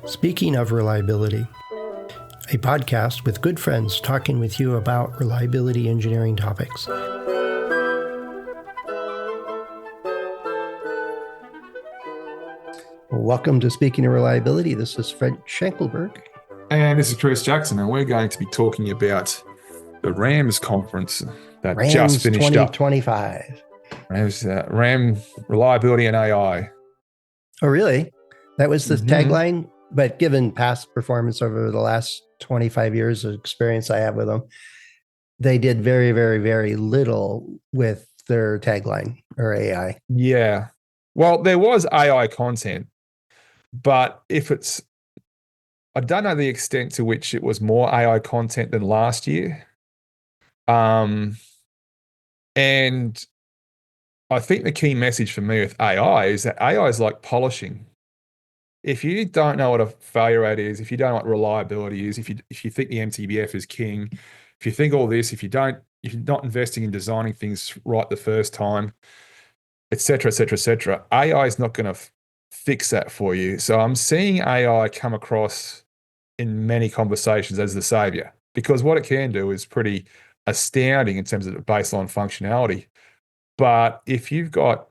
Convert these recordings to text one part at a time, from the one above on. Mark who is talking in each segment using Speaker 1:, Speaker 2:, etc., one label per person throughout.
Speaker 1: Speaking of reliability, a podcast with good friends talking with you about reliability engineering topics. Welcome to Speaking of Reliability. This is Fred Schenkelberg.
Speaker 2: And this is Chris Jackson, and we're going to be talking about the RAMS conference that
Speaker 1: RAMS
Speaker 2: just finished
Speaker 1: 2025.
Speaker 2: up. RAM Reliability and AI.
Speaker 1: Oh, really? That was the tagline? But given past performance over the last 25 years of experience I have with them, they did very, very, very little with their tagline or AI.
Speaker 2: Yeah. Well, there was AI content, but I don't know the extent to which it was more AI content than last year. And I think the key message for me with AI is that AI is like polishing. If you don't know what a failure rate is, if you don't know what reliability is, if you think the MTBF is king, if you think all this, if you're not investing in designing things right the first time, et cetera, et cetera, et cetera, AI is not going to fix that for you. So I'm seeing AI come across in many conversations as the savior, because what it can do is pretty astounding in terms of the baseline functionality. But if you've got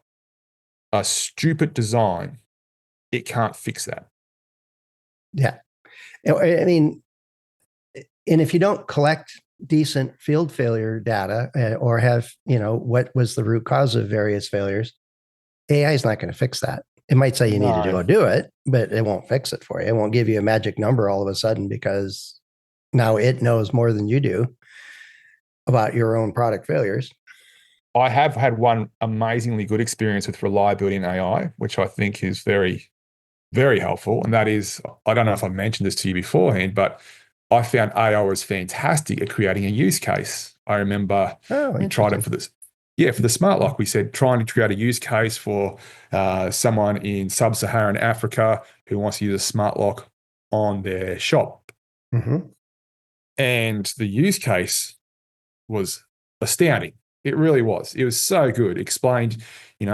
Speaker 2: a stupid design, it can't fix that.
Speaker 1: Yeah. I mean, and if you don't collect decent field failure data or have, what was the root cause of various failures, AI is not going to fix that. It might say you need to go do it, but it won't fix it for you. It won't give you a magic number all of a sudden because now it knows more than you do about your own product failures.
Speaker 2: I have had one amazingly good experience with reliability in AI, which I think is very, very helpful. And that is, I don't know if I mentioned this to you beforehand, but I found AI was fantastic at creating a use case. I remember we tried it for this. Yeah, for the smart lock, we said trying to create a use case for someone in sub-Saharan Africa who wants to use a smart lock on their shop.
Speaker 1: Mm-hmm.
Speaker 2: And the use case was astounding. It really was. It was so good. Explained, we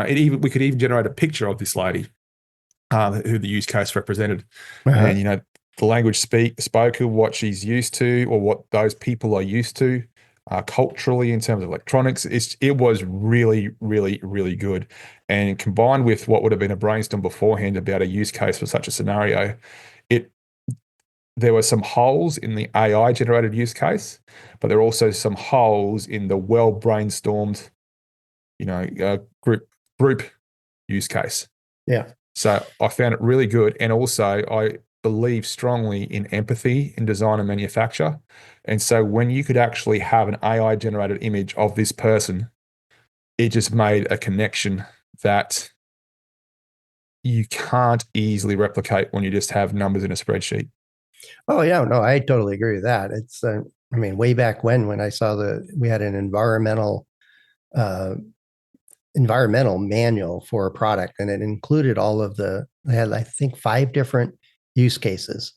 Speaker 2: could even generate a picture of this lady who the use case represented.
Speaker 1: Uh-huh.
Speaker 2: And, the language spoken, what she's used to or what those people are used to culturally in terms of electronics. It was really, really, really good. And combined with what would have been a brainstorm beforehand about a use case for such a scenario, there were some holes in the AI generated use case, but there are also some holes in the well brainstormed, group use case.
Speaker 1: Yeah.
Speaker 2: So I found it really good. And also I believe strongly in empathy in design and manufacture. And so when you could actually have an AI generated image of this person, it just made a connection that you can't easily replicate when you just have numbers in a spreadsheet.
Speaker 1: Oh yeah, no, I totally agree with that. It's, way back when I saw we had an environmental manual for a product, and it included they had, I think, 5 different use cases,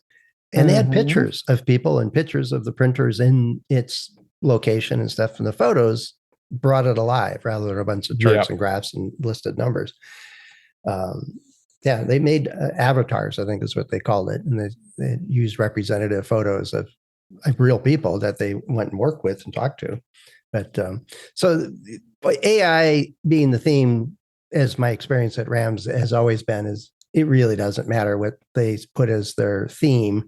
Speaker 1: and they had pictures of people and pictures of the printers in its location and stuff, and the photos brought it alive rather than a bunch of charts and graphs and listed numbers. They made avatars, I think is what they called it, and they used representative photos of real people that they went and worked with and talked to. But so AI being the theme, as my experience at RAMS has always been, is it really doesn't matter what they put as their theme.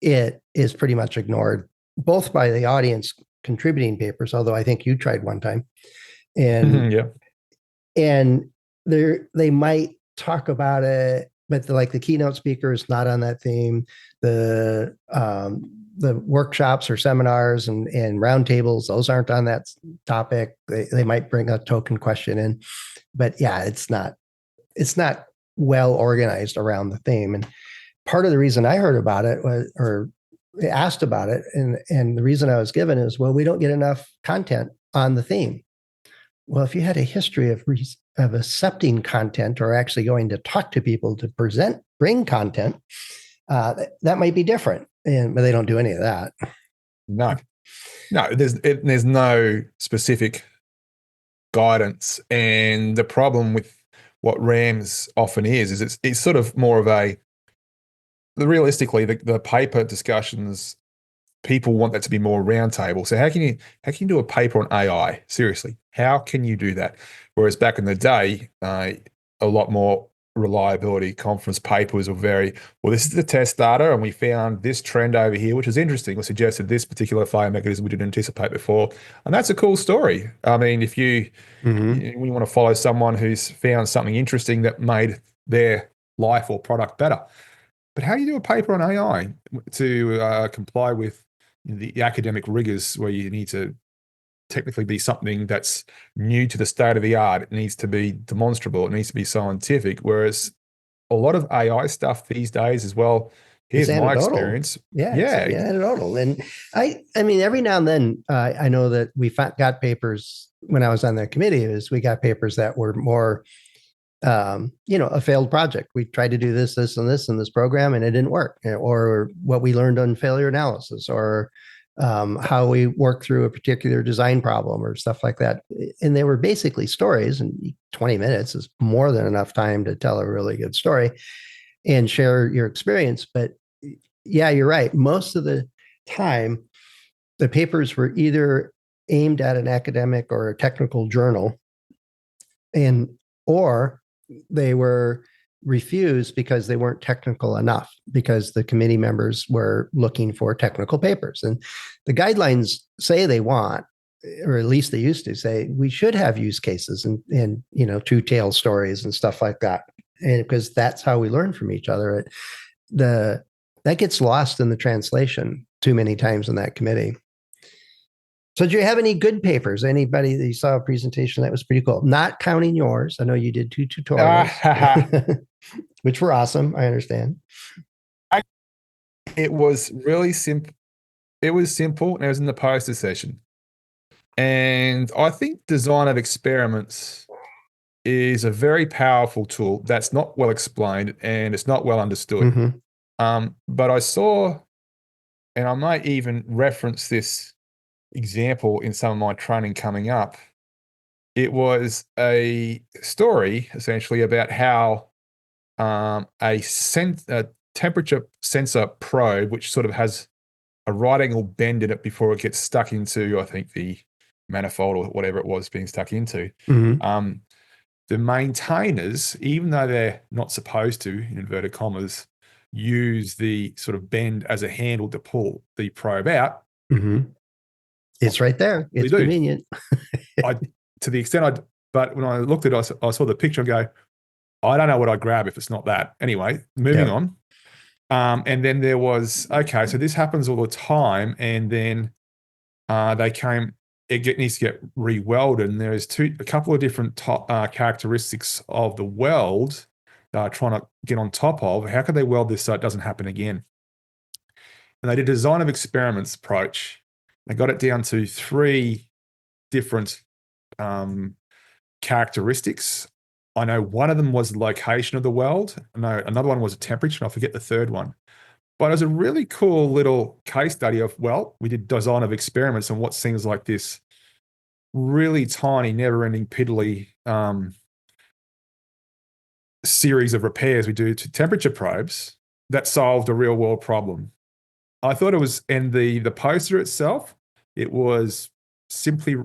Speaker 1: It is pretty much ignored, both by the audience contributing papers, although I think you tried one time. And and they might talk about it, but the keynote speaker is not on that theme. The workshops or seminars and roundtables, those aren't on that topic. They might bring a token question in, but yeah, it's not well organized around the theme. And part of the reason I heard about it was, or asked about it, and the reason I was given is, well, we don't get enough content on the theme. Well, if you had a history of accepting content or actually going to talk to people to bring content, that might be different. But they don't do any of that.
Speaker 2: No, there's no specific guidance. And the problem with what RAMS often is it's sort of more of a realistically, the paper discussions, people want that to be more roundtable. So how can you do a paper on AI? Seriously, how can you do that? Whereas back in the day, a lot more reliability conference papers were very, well, this is the test data, and we found this trend over here, which is interesting. We suggested this particular fire mechanism we didn't anticipate before, and that's a cool story. I mean, if you
Speaker 1: Mm-hmm.
Speaker 2: when you want to follow someone who's found something interesting that made their life or product better. But how do you do a paper on AI to comply with the academic rigors where you need to technically be something that's new to the state of the art? It needs to be demonstrable. It needs to be scientific. Whereas a lot of AI stuff these days as well,
Speaker 1: It's
Speaker 2: here's my
Speaker 1: anecdotal.
Speaker 2: experience.
Speaker 1: Yeah, it's
Speaker 2: Yeah.
Speaker 1: anecdotal. And I mean, every now and then, I know that we got papers when I was on that committee. Is we got papers that were more, a failed project. We tried to do this, this, and this in this program, and it didn't work. Or what we learned on failure analysis, or how we work through a particular design problem, or stuff like that. And they were basically stories. And 20 minutes is more than enough time to tell a really good story and share your experience. But yeah, you're right. Most of the time, the papers were either aimed at an academic or a technical journal, and or they were refused because they weren't technical enough, because the committee members were looking for technical papers. And the guidelines say they want, or at least they used to say, we should have use cases and true tale stories and stuff like that. And because that's how we learn from each other. That gets lost in the translation too many times in that committee. So do you have any good papers? Anybody that you saw a presentation that was pretty cool? Not counting yours. I know you did 2 tutorials, which were awesome. I understand.
Speaker 2: It was really simple. It was simple, and it was in the poster session. And I think design of experiments is a very powerful tool that's not well explained and it's not well understood. But I saw, and I might even reference this example in some of my training coming up. It was a story essentially about how a temperature sensor probe, which sort of has a right angle bend in it before it gets stuck into, I think, the manifold or whatever it was being stuck into. The maintainers, even though they're not supposed to, in inverted commas, use the sort of bend as a handle to pull the probe out.
Speaker 1: It's right there. It's convenient.
Speaker 2: To the extent but when I looked at it, I saw the picture and go, I don't know what I'd grab if it's not that. Anyway, moving on. And then there was, okay, so this happens all the time. And then it needs to get re-welded. And there's a couple of different characteristics of the weld that are trying to get on top of. How can they weld this so it doesn't happen again? And they did a design of experiments approach. They got it down to 3 different characteristics. I know one of them was the location of the weld. I know another one was a temperature, and I forget the third one. But it was a really cool little case study of, well, we did design of experiments and what seems like this really tiny, never-ending piddly series of repairs we do to temperature probes that solved a real-world problem. I thought it was, and the poster itself, it was simply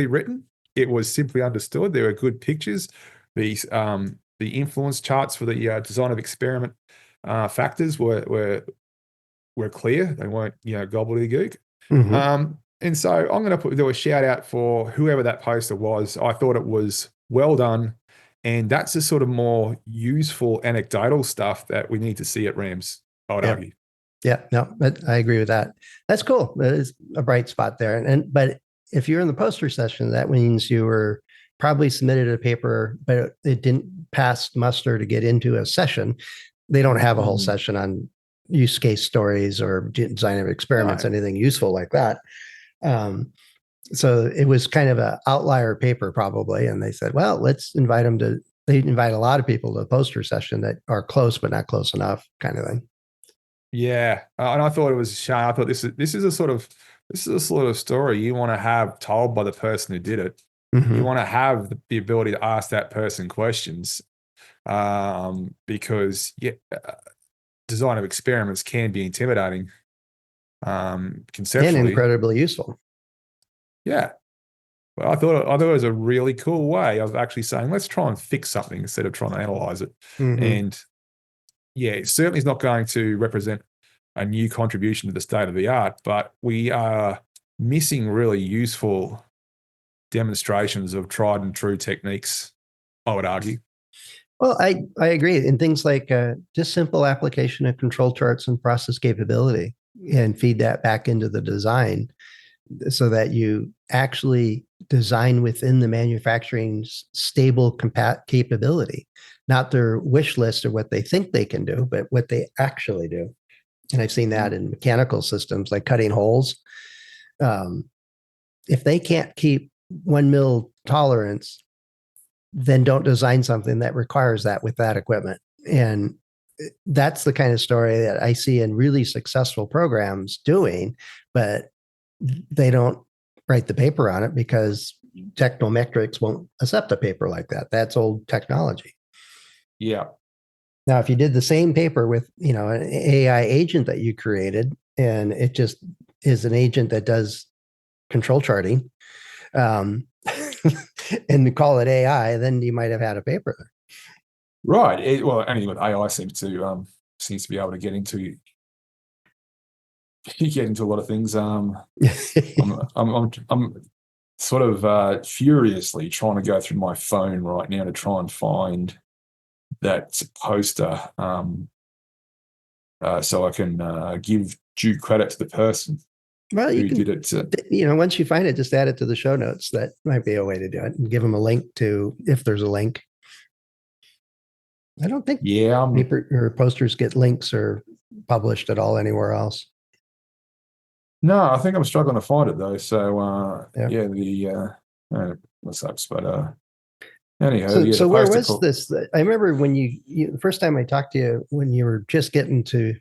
Speaker 2: written. It was simply understood. There were good pictures. The influence charts for the design of experiment factors were clear. They weren't gobbledygook. And so I'm going to do a shout out for whoever that poster was. I thought it was well done, and that's the sort of more useful anecdotal stuff that we need to see at RAMS, I would argue.
Speaker 1: Yeah, no, I agree with that. That's cool. That is a bright spot there. But if you're in the poster session, that means you were probably submitted a paper, but it didn't pass muster to get into a session. They don't have a whole session on use case stories or design of experiments, anything useful like that. So it was kind of an outlier paper probably. And they said, well, let's invite them to, they invite a lot of people to the poster session that are close, but not close enough kind of thing.
Speaker 2: Yeah. And I thought it was a shame. I thought this is a sort of story you want to have told by the person who did it. You want to have the ability to ask that person questions, because design of experiments can be intimidating
Speaker 1: And
Speaker 2: conceptually.
Speaker 1: incredibly useful.
Speaker 2: Yeah. Well, I thought it was a really cool way of actually saying, let's try and fix something instead of trying to analyze it.
Speaker 1: Mm-hmm.
Speaker 2: And yeah, it certainly is not going to represent a new contribution to the state of the art, but we are missing really useful demonstrations of tried and true techniques, I would argue.
Speaker 1: Well, I agree. And things like just simple application of control charts and process capability and feed that back into the design so that you actually design within the manufacturing's stable capability, not their wish list or what they think they can do, but what they actually do. And I've seen that in mechanical systems like cutting holes. If they can't keep 1 mil tolerance, then don't design something that requires that with that equipment. And that's the kind of story that I see in really successful programs doing, but they don't write the paper on it because technometrics won't accept a paper like that. That's old technology.
Speaker 2: Yeah.
Speaker 1: Now, if you did the same paper with, an AI agent that you created, and it just is an agent that does control charting, and call it AI, then you might have had a paper there.
Speaker 2: Right. Well, anything with AI seems to be able to get into a lot of things. I'm sort of furiously trying to go through my phone right now to try and find that poster, so I can give due credit to the person
Speaker 1: Well,
Speaker 2: who did it.
Speaker 1: Once you find it, just add it to the show notes. That might be a way to do it, and give them a link to, if there's a link. I don't think paper or posters get links or published at all anywhere else.
Speaker 2: No, I think I'm struggling to find it though. So that sucks. But anyhow,
Speaker 1: so where was this? I remember when the first time I talked to you, when you were just getting to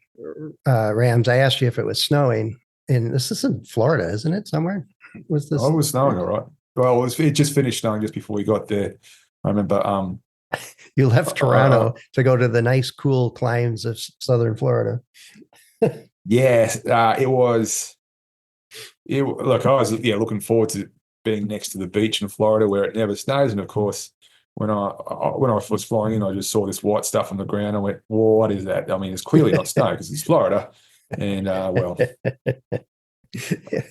Speaker 1: RAMS, I asked you if it was snowing. And this is in Florida, isn't it? Somewhere? Was this?
Speaker 2: Oh, it was snowing, all right. Well, it just finished snowing just before we got there. I remember.
Speaker 1: You left Toronto to go to the nice, cool climes of southern Florida.
Speaker 2: Yes, it was. Look, I was looking forward to being next to the beach in Florida where it never snows. And of course, when I was flying in, I just saw this white stuff on the ground. I went, well, "What is that?" I mean, it's clearly not snow because it's Florida. And well, the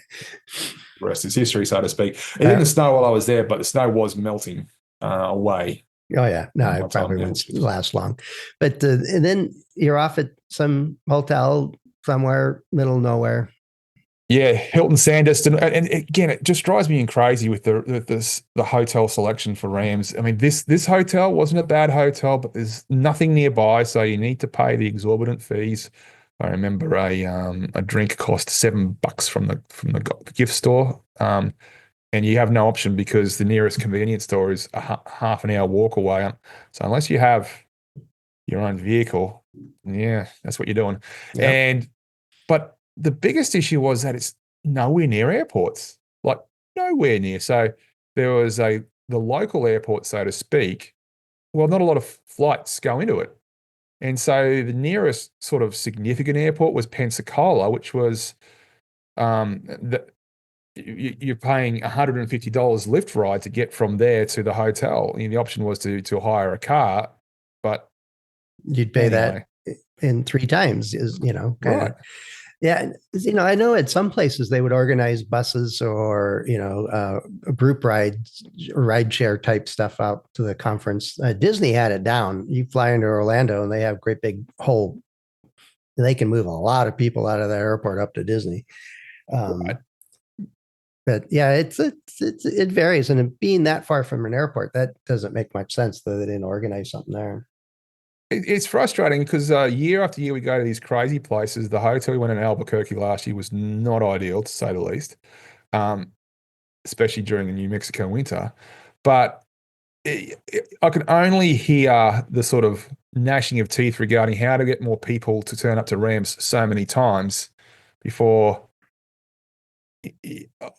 Speaker 2: rest is history, so to speak. It didn't snow while I was there, but the snow was melting away.
Speaker 1: Oh yeah, no, it probably won't last long. But and then you're off at some hotel somewhere middle of nowhere.
Speaker 2: Yeah, Hilton Sandestin, and again, it just drives me crazy with the hotel selection for RAMS. I mean, this hotel wasn't a bad hotel, but there's nothing nearby, so you need to pay the exorbitant fees. I remember a drink cost $7 from the gift store, and you have no option because the nearest convenience store is a half an hour walk away. So unless you have your own vehicle, yeah, that's what you're doing. Yep. But the biggest issue was that it's nowhere near airports, like nowhere near. So there was the local airport, so to speak. Well, not a lot of flights go into it. And so the nearest sort of significant airport was Pensacola, which was you're paying $150 lift ride to get from there to the hotel. And the option was to hire a car, but
Speaker 1: you'd pay that in 3 times,
Speaker 2: right.
Speaker 1: Yeah, I know at some places they would organize buses or group ride share type stuff out to the conference. Disney had it down. You fly into Orlando and they have great big hole. They can move a lot of people out of the airport up to Disney.
Speaker 2: Right.
Speaker 1: But yeah, it varies, and being that far from an airport, that doesn't make much sense that they didn't organize something there.
Speaker 2: It's frustrating because year after year we go to these crazy places. The hotel we went in Albuquerque last year was not ideal, to say the least, especially during the New Mexico winter. But I can only hear the sort of gnashing of teeth regarding how to get more people to turn up to RAMS so many times before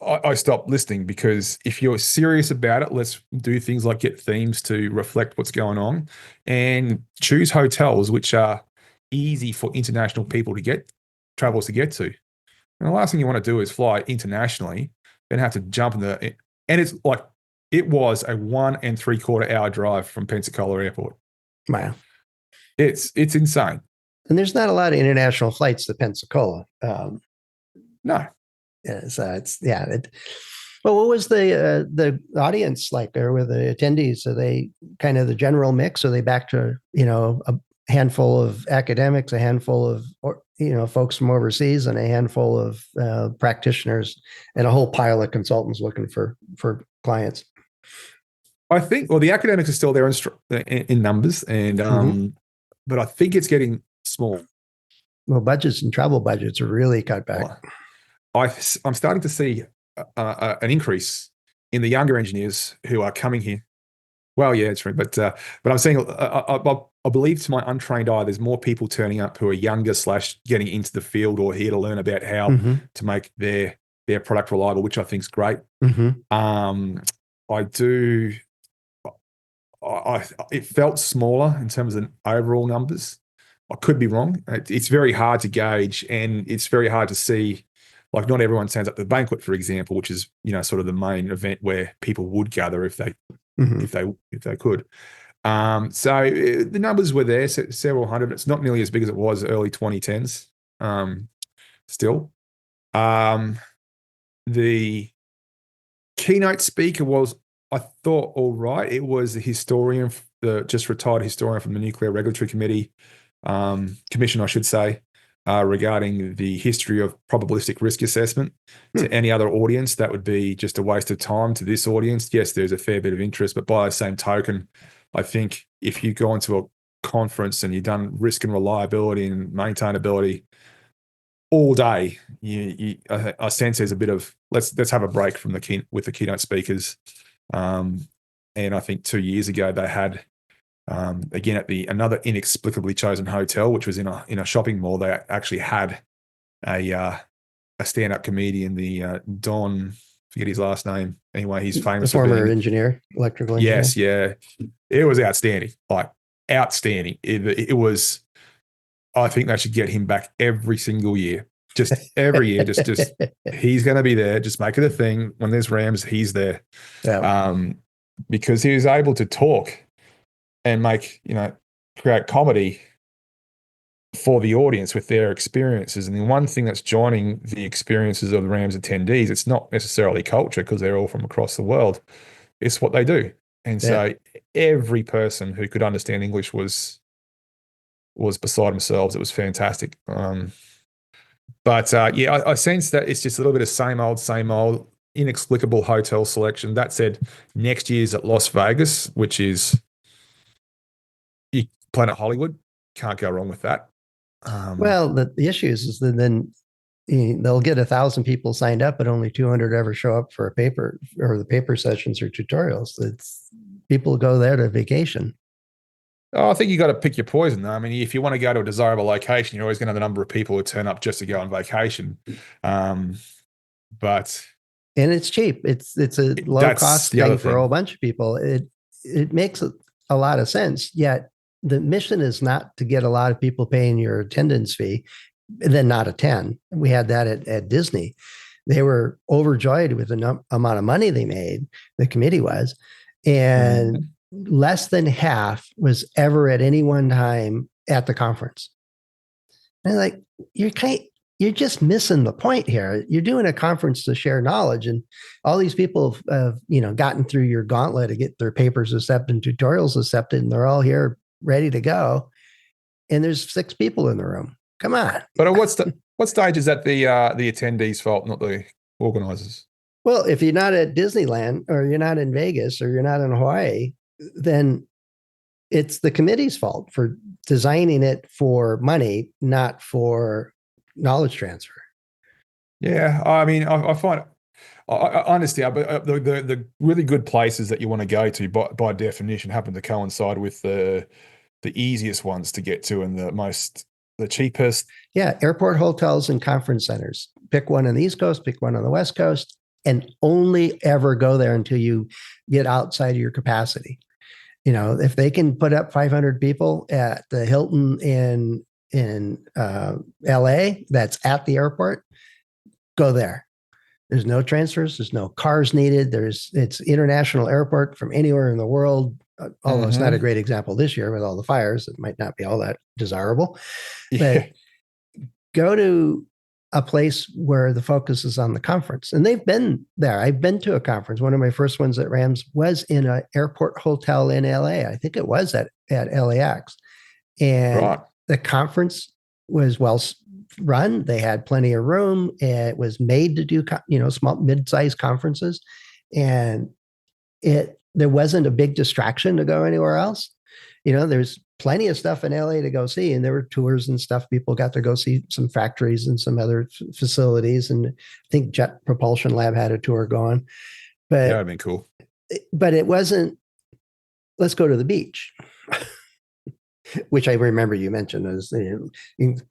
Speaker 2: I stopped listening. Because if you're serious about it, let's do things like get themes to reflect what's going on and choose hotels which are easy for international people to get travelers to get to. And the last thing you want to do is fly internationally, then have to jump in and it's like, it was a 1 3/4 hour drive from Pensacola Airport.
Speaker 1: Wow.
Speaker 2: It's insane.
Speaker 1: And there's not a lot of international flights to Pensacola.
Speaker 2: No.
Speaker 1: So well, what was the audience like there with the attendees? Are they kind of the general mix? Are they back to, a handful of academics, a handful of, folks from overseas, and a handful of practitioners, and a whole pile of consultants looking for clients?
Speaker 2: I think, well, the academics are still there in numbers, and but I think it's getting small.
Speaker 1: Well, budgets and travel budgets are really cut back.
Speaker 2: I'm starting to see an increase in the younger engineers who are coming here. Well, yeah, it's true, but I'm saying I believe, to my untrained eye, there's more people turning up who are younger / getting into the field or here to learn about how to make their product reliable, which I think is great. It felt smaller in terms of overall numbers. I could be wrong. It's very hard to gauge, and it's very hard to see. Like, not everyone stands up to the banquet, for example, which is, sort of the main event where people would gather if they could. So the numbers were there, several hundred. It's not nearly as big as it was early 2010s. Still, the keynote speaker was, I thought, all right. It was a historian, the just retired historian from the Nuclear Regulatory Commission, I should say, regarding the history of probabilistic risk assessment. To any other audience, that would be just a waste of time. To this audience, yes, there's a fair bit of interest, but by the same token, I think if you go into a conference and you've done risk and reliability and maintainability all day, I sense there's a bit of let's have a break from with the keynote speakers. And I think 2 years ago they had, again, at another inexplicably chosen hotel, which was in a shopping mall, they actually had a stand-up comedian, the Don, forget his last name. Anyway, he's famous.
Speaker 1: The former engineer, electrical engineer.
Speaker 2: Yes, yeah. It was outstanding, like outstanding. It was, I think they should get him back every single year. Just every year, just he's going to be there. Just make it a thing. When there's RAMS, he's there.
Speaker 1: Yeah.
Speaker 2: Because he was able to talk and create comedy for the audience with their experiences. And the one thing that's joining the experiences of the RAMS attendees, it's not necessarily culture, because they're all from across the world. It's what they do. And so every person who could understand English was beside themselves. It was fantastic. But I sense that it's just a little bit of same old, inexplicable hotel selection. That said, next year's at Las Vegas, which is Planet Hollywood. Can't go wrong with that.
Speaker 1: Well, the issue is that then they'll get 1,000 people signed up, but only 200 ever show up for a paper or the paper sessions or tutorials. People go there to vacation.
Speaker 2: Oh, I think you got to pick your poison, though. I mean, if you want to go to a desirable location, you're always going to have a number of people who turn up just to go on vacation. But
Speaker 1: and it's cheap. It's a low cost thing for a whole bunch of people. It makes a lot of sense. Yet the mission is not to get a lot of people paying your attendance fee and then not attend. We had that at Disney. They were overjoyed with the amount of money they made. The committee was, and less than half was ever at any one time at the conference. And like, you're just missing the point here. You're doing a conference to share knowledge, and all these people have gotten through your gauntlet to get their papers accepted and tutorials accepted, and they're all here ready to go. And there's 6 people in the room. Come on.
Speaker 2: But what stage is that the attendees' fault, not the organizers?
Speaker 1: Well, if you're not at Disneyland, or you're not in Vegas, or you're not in Hawaii, then it's the committee's fault for designing it for money, not for knowledge transfer.
Speaker 2: Yeah, I mean, I find I understand, but the really good places that you want to go to by definition happen to coincide with the easiest ones to get to and the cheapest.
Speaker 1: Yeah, airport hotels and conference centers. Pick one on the East Coast, pick one on the West Coast, and only ever go there until you get outside of your capacity. If they can put up 500 people at the Hilton in LA that's at the airport, go there. There's no transfers. There's no cars needed. It's international airport from anywhere in the world. Although it's not a great example this year with all the fires, it might not be all that desirable. But go to a place where the focus is on the conference. And they've been there. I've been to a conference. One of my first ones at RAMS was in an airport hotel in LA. I think it was at LAX. And the conference was well run. They had plenty of room. It was made to do, small, mid-sized conferences. And there wasn't a big distraction to go anywhere else. There's plenty of stuff in LA to go see. And there were tours and stuff. People got to go see some factories and some other facilities. And I think Jet Propulsion Lab had a tour going. But
Speaker 2: that would be cool.
Speaker 1: But it wasn't, let's go to the beach. Which I remember you mentioned as the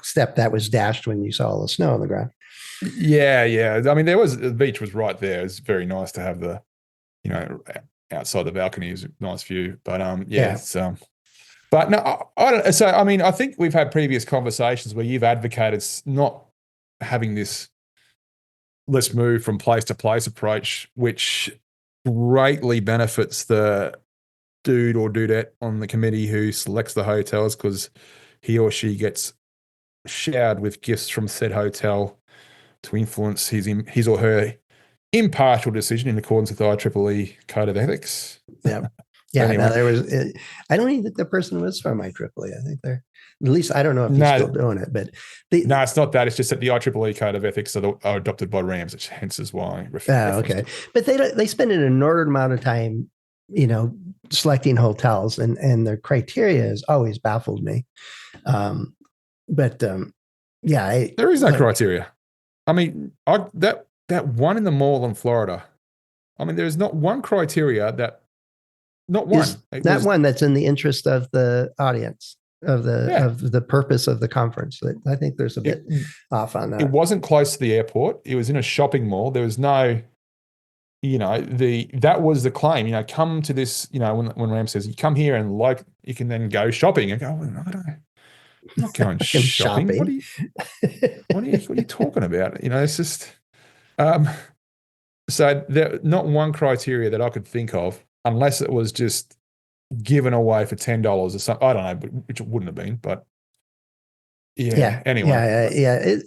Speaker 1: step that was dashed when you saw all the snow on the ground.
Speaker 2: Yeah. I mean, the beach was right there. It's very nice to have the, outside the balcony is a nice view. But but no, I don't. So I mean, I think we've had previous conversations where you've advocated not having this let's move from place to place approach, which greatly benefits the dude or dudette on the committee who selects the hotels, because he or she gets showered with gifts from said hotel to influence his or her impartial decision in accordance with the IEEE Code of Ethics.
Speaker 1: Yeah. Anyway. No, I don't even think the person was from IEEE. I think they're, at least I don't know if he's still doing it, but
Speaker 2: no, it's not that. It's just that the IEEE Code of Ethics are adopted by RAMS, which hence is why.
Speaker 1: Okay. But they spend an inordinate amount of time, selecting hotels, and their criteria has always baffled me. There is
Speaker 2: no criteria. I mean, that one in the mall in Florida. I mean, there's not one criteria that. Not one.
Speaker 1: One that's in the interest of the audience, of the purpose of the conference. I think there's a bit off on that.
Speaker 2: It wasn't close to the airport. It was in a shopping mall. There was no, that was the claim. Come to this. When Ram says you come here and you can then go shopping and go. Well, I'm not going shopping. What are you talking about? It's just. So there not one criteria that I could think of. Unless it was just given away for $10 or something. I don't know, which it wouldn't have been, but anyway.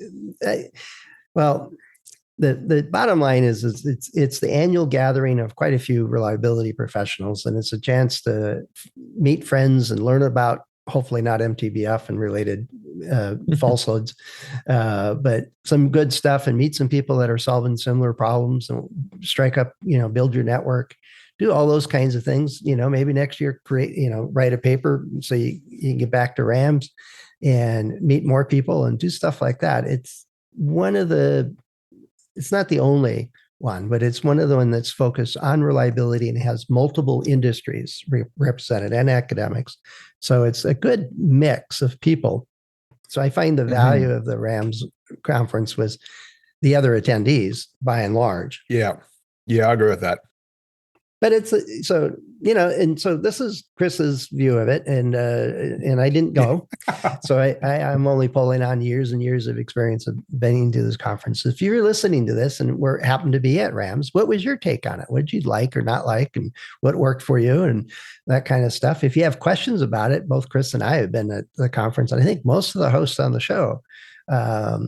Speaker 1: Well, the bottom line is it's the annual gathering of quite a few reliability professionals, and it's a chance to meet friends and learn about, hopefully not MTBF and related falsehoods, but some good stuff, and meet some people that are solving similar problems, and strike up, build your network. Do all those kinds of things. Maybe next year write a paper so you can get back to RAMS and meet more people and do stuff like that. It's not the only one, but it's one of the one that's focused on reliability and has multiple industries represented and academics. So it's a good mix of people. So I find the value of the RAMS conference was the other attendees by and large.
Speaker 2: Yeah, I agree with that.
Speaker 1: But it's so this is Chris's view of it, and I didn't go, so I'm only pulling on years and years of experience of being to this conference. If you're listening to this and happened to be at RAMS, what was your take on it? What did you like or not like, and what worked for you, and that kind of stuff? If you have questions about it, both Chris and I have been at the conference, and I think most of the hosts on the show. I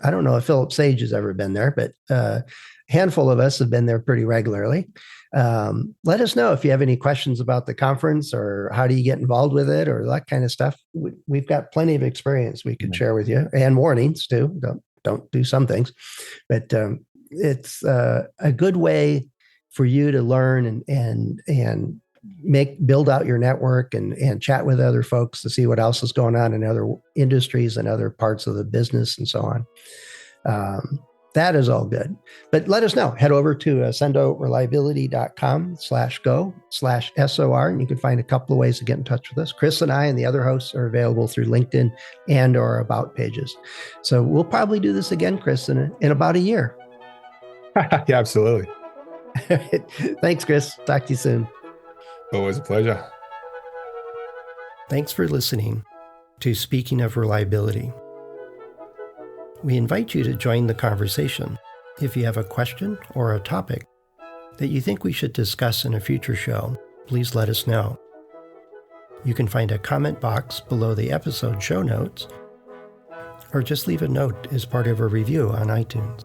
Speaker 1: don't know if Philip Sage has ever been there, but a handful of us have been there pretty regularly. Let us know if you have any questions about the conference, or how do you get involved with it, or that kind of stuff. We've got plenty of experience we could share with you, and warnings too. Don't do some things, but it's a good way for you to learn and build out your network and chat with other folks to see what else is going on in other industries and other parts of the business and so on. That is all good. But let us know. Head over to sendoreliability.com/go/SOR, and you can find a couple of ways to get in touch with us. Chris and I and the other hosts are available through LinkedIn and or about pages. So we'll probably do this again, Chris, in about a year.
Speaker 2: Yeah, absolutely.
Speaker 1: Thanks, Chris. Talk to you soon.
Speaker 2: Always a pleasure.
Speaker 1: Thanks for listening. to Speaking of Reliability. We invite you to join the conversation. If you have a question or a topic that you think we should discuss in a future show, please let us know. You can find a comment box below the episode show notes, or just leave a note as part of a review on iTunes.